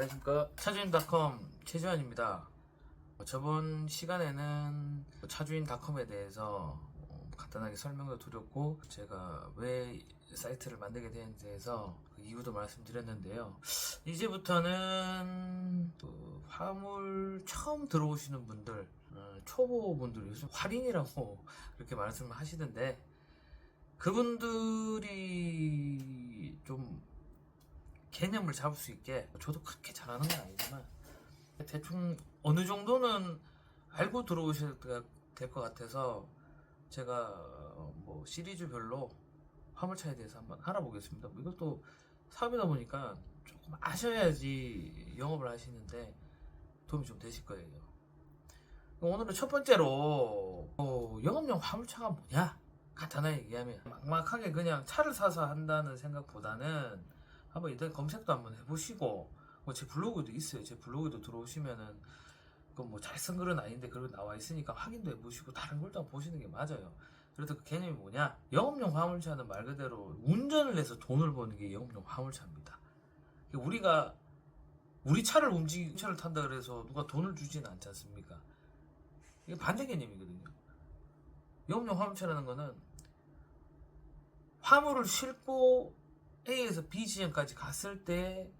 안녕하십니까. 차주인닷컴 최주환입니다. 저번 시간에는 차주인닷컴에 대해서 간단하게 설명도 드렸고, 제가 왜 사이트를 만들게 되는지에 대해서 그 이유도 말씀드렸는데요. 이제부터는 화물 처음 들어오시는 분들, 초보분들, 요즘 할인이라고 그렇게 말씀을 하시던데, 그분들이 좀 개념을 잡을 수 있게, 저도 그렇게 잘하는 건 아니지만 대충 어느 정도는 알고 들어오셔야 될 것 같아서 제가 뭐 시리즈별로 화물차에 대해서 한번 알아보겠습니다. 뭐 이것도 사업이다 보니까 조금 아셔야지 영업을 하시는데 도움이 좀 되실 거예요. 오늘은 첫 번째로 영업용 화물차가 뭐냐, 간단하게 얘기하면 막막하게 그냥 차를 사서 한다는 생각보다는 한번 일단 검색도 한번 해보시고, 제 블로그도 있어요. 제 블로그도 들어오시면은 뭐 잘 쓴 글은 아닌데 그래도 나와 있으니까 확인도 해보시고 다른 걸도 한번 보시는 게 맞아요. 그래서 그 개념이 뭐냐, 영업용 화물차는 말 그대로 운전을 해서 돈을 버는 게 영업용 화물차입니다. 우리가 우리 차를 차를 탄다 그래서 누가 돈을 주지는 않지 않습니까? 이게 반대 개념이거든요. 영업용 화물차라는 거는 화물을 싣고 A에서 B 지점까지 갔을 때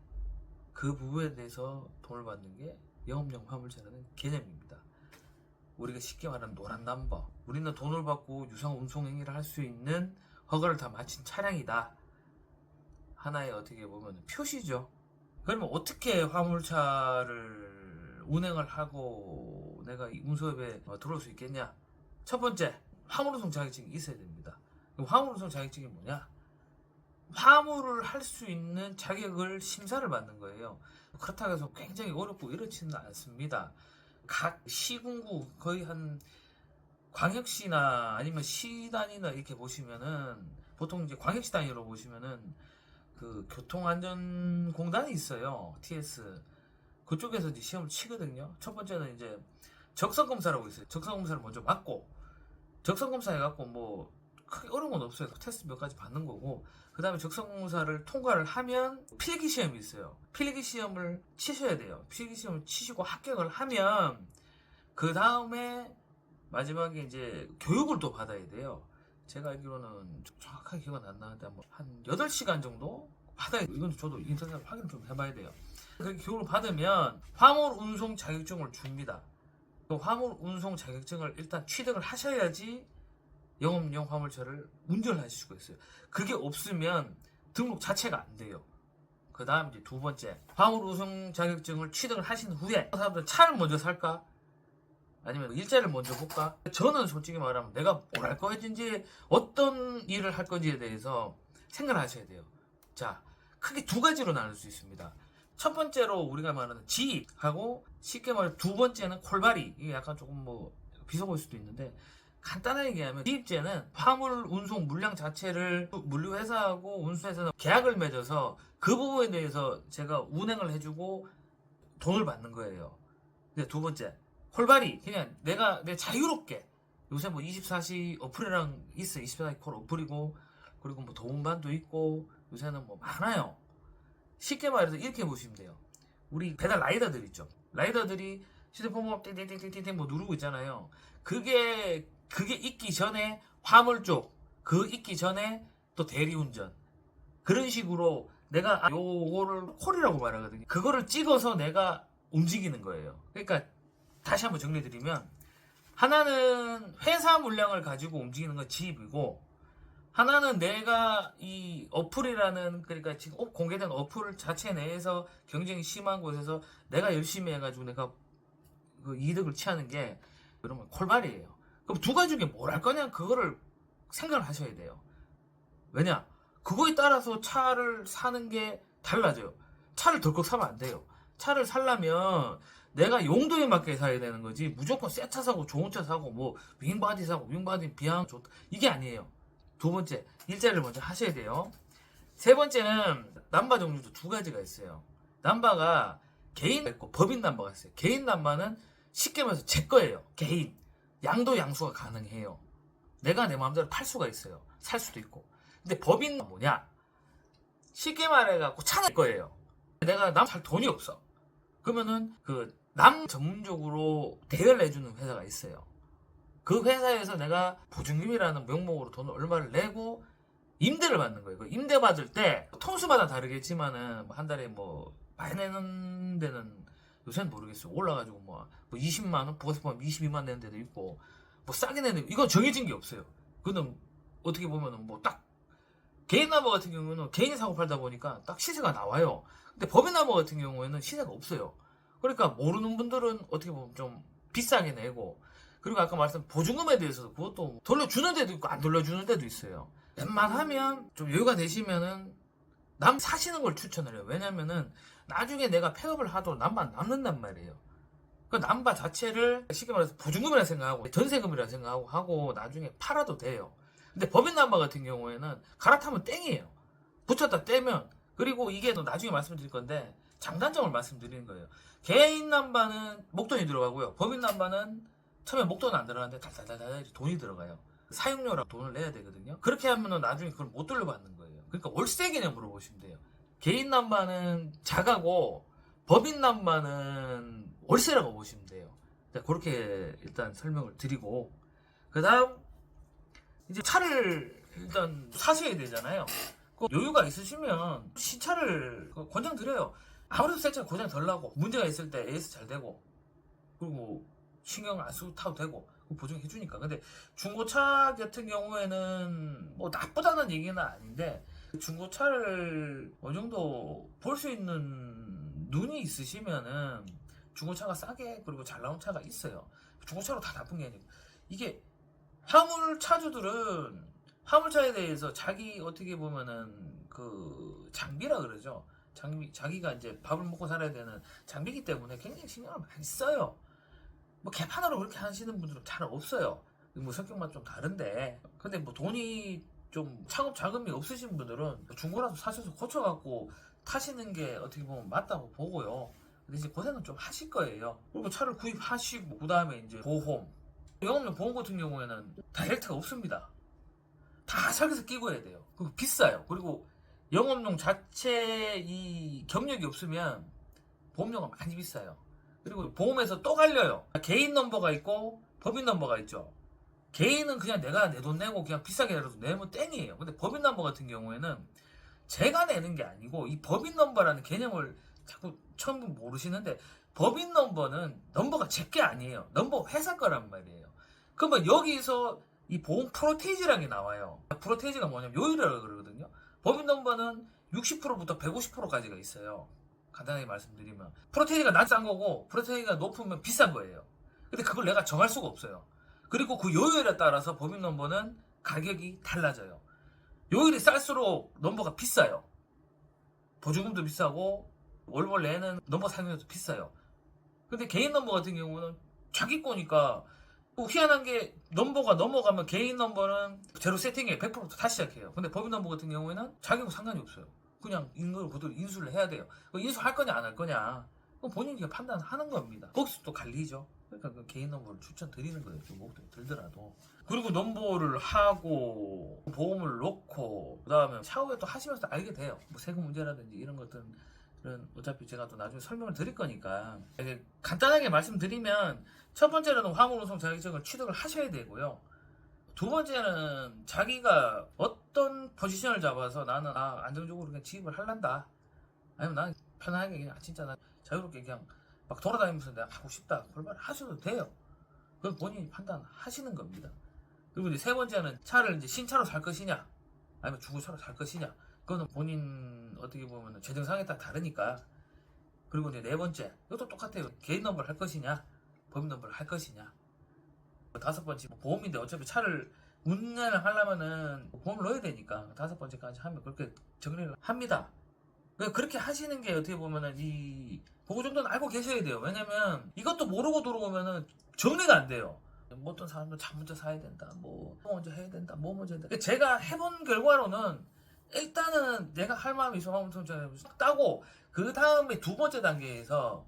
그 부분에 대해서 돈을 받는 게 영업용 화물차라는 개념입니다. 우리가 쉽게 말하는 노란 넘버, 우리는 돈을 받고 유상 운송 행위를 할 수 있는 허가를 다 마친 차량이다. 하나의 어떻게 보면 표시죠. 그러면 어떻게 화물차를 운행을 하고 내가 이 운송업에 들어올 수 있겠냐? 첫 번째, 화물운송 자격증이 있어야 됩니다. 화물운송 자격증이 뭐냐? 화물을 할 수 있는 자격을 심사를 받는 거예요. 그렇다고 해서 굉장히 어렵고 이렇지는 않습니다. 각 시군구, 거의 한 광역시나 아니면 시 단위나 이렇게 보시면은, 보통 이제 광역시 단위로 보시면은 그 교통안전공단이 있어요. TS. 그쪽에서 이제 시험을 치거든요. 첫 번째는 이제 적성검사라고 있어요. 적성검사를 먼저 받고, 적성검사 해갖고 뭐 크게 어려운 건 없어요. 테스트 몇 가지 받는 거고, 그 다음에 적성검사를 통과를 하면 필기시험이 있어요. 필기시험을 치셔야 돼요. 필기시험을 치시고 합격을 하면 그 다음에 마지막에 이제 교육을 또 받아야 돼요. 제가 알기로는 정확하게 기억은 안 나는데 한 8시간 정도 받아야 돼요. 이건 저도 인터넷으로 확인을 좀 해봐야 돼요. 그렇게 교육을 받으면 화물 운송 자격증을 줍니다. 그 화물 운송 자격증을 일단 취득을 하셔야지 영업용 화물차를 운전을 하실 수가 있어요. 그게 없으면 등록 자체가 안 돼요. 그 다음 이제 두 번째, 화물 운송 자격증을 취득을 하신 후에 사람들은 차를 먼저 살까? 아니면 일자리를 먼저 볼까? 저는 솔직히 말하면 내가 뭘 할 건지, 어떤 일을 할 건지에 대해서 생각을 하셔야 돼요. 자, 크게 두 가지로 나눌 수 있습니다. 첫 번째로 우리가 말하는 지입하고, 쉽게 말해 두 번째는 콜바리. 이게 약간 조금 뭐 비싸 보일 수도 있는데, 간단하게 얘기하면 지입제는 화물 운송 물량 자체를 물류회사하고 운수회사는 계약을 맺어서 그 부분에 대해서 제가 운행을 해주고 돈을 받는 거예요. 근데 두 번째, 콜바리, 그냥 내가 자유롭게, 요새 뭐 24시 어플이랑 있어. 24시 콜 어플이고, 그리고 뭐 도움반도 있고, 요새는 뭐 많아요. 쉽게 말해서 이렇게 보시면 돼요. 우리 배달 라이더들 있죠. 라이더들이 휴대폰 뭐 띵띵띵띵띵 뭐 누르고 있잖아요. 그게 있기 전에 화물 쪽, 그 있기 전에 또 대리운전, 그런 식으로 내가 요거를 콜이라고 말하거든요. 그거를 찍어서 내가 움직이는 거예요. 그러니까 다시 한번 정리드리면, 하나는 회사 물량을 가지고 움직이는 건 지입이고, 하나는 내가 이 어플이라는, 그러니까 지금 공개된 어플 자체 내에서 경쟁이 심한 곳에서 내가 열심히 해가지고 내가 그 이득을 취하는 게, 그러면 콜발이에요. 그럼 두 가지 중에 뭘 할 거냐, 그거를 생각을 하셔야 돼요. 왜냐, 그거에 따라서 차를 사는 게 달라져요. 차를 덜컥 사면 안 돼요. 차를 사려면 내가 용도에 맞게 사야 되는 거지, 무조건 새 차 사고 좋은 차 사고 뭐 윙바디 사고 윙바디 비양 좋다, 이게 아니에요. 두 번째, 일자리를 먼저 하셔야 돼요. 세 번째는 남바 종류도 두 가지가 있어요. 남바가 개인 있고 법인 남바가 있어요. 개인 남바는 쉽게 말해서 제 거예요. 개인. 양도 양수가 가능해요. 내가 내 마음대로 팔 수가 있어요. 살 수도 있고. 근데 법인은 뭐냐? 쉽게 말해갖고 차는 내 거예요. 내가 살 돈이 없어. 그러면은 그 남 전문적으로 대여를 해주는 회사가 있어요. 그 회사에서 내가 보증금이라는 명목으로 돈을 얼마를 내고 임대를 받는 거예요. 그 임대 받을 때 통수마다 다르겠지만은 한 달에 뭐 많이 내는 데는 요새는 모르겠어요. 올라가지고 뭐 20만 원, 부가세 포함 22만 내는 데도 있고 뭐 싸게 내는 이건 정해진 게 없어요. 그거는 어떻게 보면은 뭐 딱 개인 나무 같은 경우는 개인이 사고 팔다 보니까 딱 시세가 나와요. 근데 법인 나무 같은 경우에는 시세가 없어요. 그러니까 모르는 분들은 어떻게 보면 좀 비싸게 내고 그리고 아까 말씀 보증금에 대해서도 그것도 돌려주는 데도 있고 안 돌려주는 데도 있어요. 웬만하면 좀 여유가 되시면은 남 사시는 걸 추천을 해요. 왜냐면은 나중에 내가 폐업을 하도 남만 남는단 말이에요. 그 남바 자체를 쉽게 말해서 보증금이라 생각하고 전세금이라 생각하고 하고 나중에 팔아도 돼요. 근데 법인 남바 같은 경우에는 갈아타면 땡이에요. 붙였다 떼면 그리고 이게 또 나중에 말씀드릴 건데 장단점을 말씀드리는 거예요. 개인 남바는 목돈이 들어가고요. 법인 남바는 처음에 목돈은 안 들어가는데 달달달달 돈이 들어가요. 사용료라고 돈을 내야 되거든요. 그렇게 하면 나중에 그걸 못 돌려받는 거예요. 그러니까 월세 개념으로 보시면 돼요. 개인 남바는 자가고 법인 남바는 월세라고 보시면 돼요. 그렇게 일단 설명을 드리고 그 다음 이제 차를 일단 사셔야 되잖아요. 여유가 있으시면 신차를 권장드려요. 아무래도 새 차 고장 덜 나고 문제가 있을 때 AS 잘 되고 그리고 신경 안 쓰고 타도 되고 보증해 주니까. 근데 중고차 같은 경우에는 뭐 나쁘다는 얘기는 아닌데 중고차를 어느 정도 볼 수 있는 눈이 있으시면은 중고차가 싸게 그리고 잘 나온 차가 있어요. 중고차로 다 나쁜 게 아니고 이게 화물차주들은 화물차에 대해서 자기 어떻게 보면은 그 장비라 그러죠. 자기가 이제 밥을 먹고 살아야 되는 장비이기 때문에 굉장히 신경을 많이 써요. 뭐 개판으로 그렇게 하시는 분들은 잘 없어요. 뭐 성격만 좀 다른데. 근데 뭐 돈이 좀 창업 자금이 없으신 분들은 중고라도 사셔서 고쳐갖고 타시는 게 어떻게 보면 맞다고 보고요. 근데 이제 고생은 좀 하실 거예요. 그리고 차를 구입하시고 그 다음에 이제 보험. 영업용 보험 같은 경우에는 다이렉트가 없습니다. 다 설계서 끼고 해야 돼요. 그리고 비싸요. 그리고 영업용 자체 이 경력이 없으면 보험료가 많이 비싸요. 그리고 보험에서 또 갈려요. 개인 넘버가 있고 법인 넘버가 있죠. 개인은 그냥 내가 내 돈 내고 그냥 비싸게라도 내면 땡이에요. 근데 법인 넘버 같은 경우에는 제가 내는 게 아니고 이 법인 넘버라는 개념을 자꾸 처음 모르시는데 법인 넘버는 넘버가 제 게 아니에요. 넘버 회사 거란 말이에요. 그러면 여기서 이 보험 프로테이지라는 게 나와요. 프로테이지가 뭐냐면 요율이라고 그러거든요. 법인 넘버는 60%부터 150%까지가 있어요. 간단하게 말씀드리면 프로테이지가 낮은 거고 프로테이지가 높으면 비싼 거예요. 근데 그걸 내가 정할 수가 없어요. 그리고 그 요율에 따라서 법인 넘버는 가격이 달라져요. 요율이 쌀수록 넘버가 비싸요. 보증금도 비싸고 월월 내는 넘버 사용료도 비싸요. 근데 개인 넘버 같은 경우는 자기 거니까 희한한 게 넘버가 넘어가면 개인 넘버는 제로 세팅에 100% 다시 시작해요. 근데 법인 넘버 같은 경우에는 자기하고 상관이 없어요. 그냥 이걸 그대로 인수를 해야 돼요. 인수할 거냐 안 할 거냐 그건 본인이 판단하는 겁니다. 거기서 또 갈리죠. 그러니까 그 개인 넘버를 추천드리는 거예요. 좀 목돈이 들더라도. 그리고 넘버를 하고 보험을 넣고 그 다음에 차후에 또 하시면서 알게 돼요. 뭐 세금 문제라든지 이런 것들은 어차피 제가 또 나중에 설명을 드릴 거니까 간단하게 말씀드리면 첫 번째는 화물운송 자격증을 취득을 하셔야 되고요. 두 번째는 자기가 어떤 포지션을 잡아서 나는 안정적으로 그냥 지입을 할란다. 아니면 나는 편하게 그냥 진짜 난 자유롭게 그냥 막 돌아다니면서 내가 하고 싶다. 그걸 말 하셔도 돼요. 그건 본인이 판단하시는 겁니다. 그리고 이제 세 번째는 차를 이제 신차로 살 것이냐, 아니면 중고차로 살 것이냐. 그거는 본인 어떻게 보면 재정 상황에 따라 다르니까. 그리고 이제 네 번째, 이것도 똑같아요. 개인 넘버를 할 것이냐, 법인 넘버를 할 것이냐. 다섯 번째, 보험인데 어차피 차를 운전을 하려면은 보험을 넣어야 되니까 다섯 번째까지 하면 그렇게 정리를 합니다. 그렇게 하시는 게 어떻게 보면은 그거 정도는 알고 계셔야 돼요. 왜냐면 이것도 모르고 들어오면은 정리가 안 돼요. 뭐 어떤 사람도 차 먼저 사야 된다, 뭐 먼저 해야 된다, 뭐 먼저 해야 된다. 제가 해본 결과로는 일단은 내가 할 마음이 있으면 따고 그 다음에 두 번째 단계에서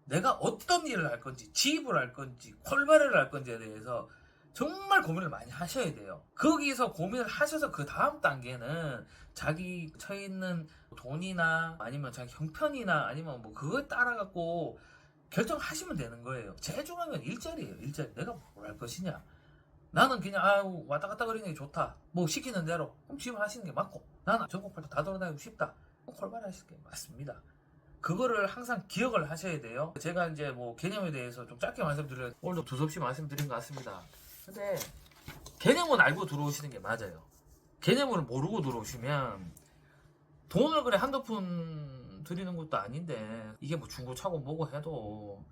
내가 어떤 일을 할 건지, 지입을 할 건지, 콜바를 할 건지에 대해서 정말 고민을 많이 하셔야 돼요. 거기서 고민을 하셔서 그 다음 단계는 자기 처해 있는 돈이나 아니면 자기 형편이나 아니면 뭐 그거에 따라 갖고 결정하시면 되는 거예요. 제일 중요한 건 일자리예요. 일자리. 내가 뭘 할 것이냐. 나는 그냥 아유 왔다 갔다 거리는 게 좋다. 뭐 시키는 대로 그럼 지금 하시는 게 맞고, 나는 전국 팔도 다 돌아다니고 싶다. 콜바를 하시는 게 맞습니다. 그거를 항상 기억을 하셔야 돼요. 제가 이제 뭐 개념에 대해서 좀 짧게 말씀드려요. 오늘도 두서없이 말씀드린 것 같습니다. 근데 개념은 알고 들어오시는 게 맞아요. 개념을 모르고 들어오시면 돈을 그래 한두 푼 드리는 것도 아닌데 이게 뭐 중고차고 뭐고 해도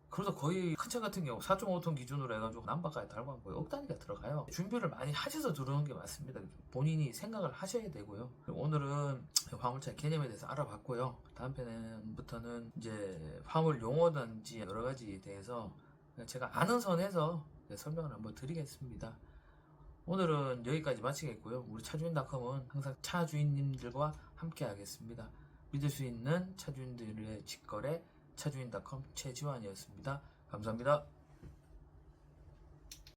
그래도 거의 큰 차 같은 경우 4.5톤 기준으로 해가지고 남바까지 달고 하면 거의 억 단위가 들어가요. 준비를 많이 하셔서 들어오는 게 맞습니다. 본인이 생각을 하셔야 되고요. 오늘은 화물차 개념에 대해서 알아봤고요. 다음 편부터는 이제 화물 용어든지 여러 가지에 대해서 제가 아는 선에서 설명을 한번 드리겠습니다. 오늘은 여기까지 마치겠고요. 우리 차주인닷컴은 항상 차주인님들과 함께 하겠습니다. 믿을 수 있는 차주인들의 직거래 차주인닷컴 최지환이었습니다. 감사합니다.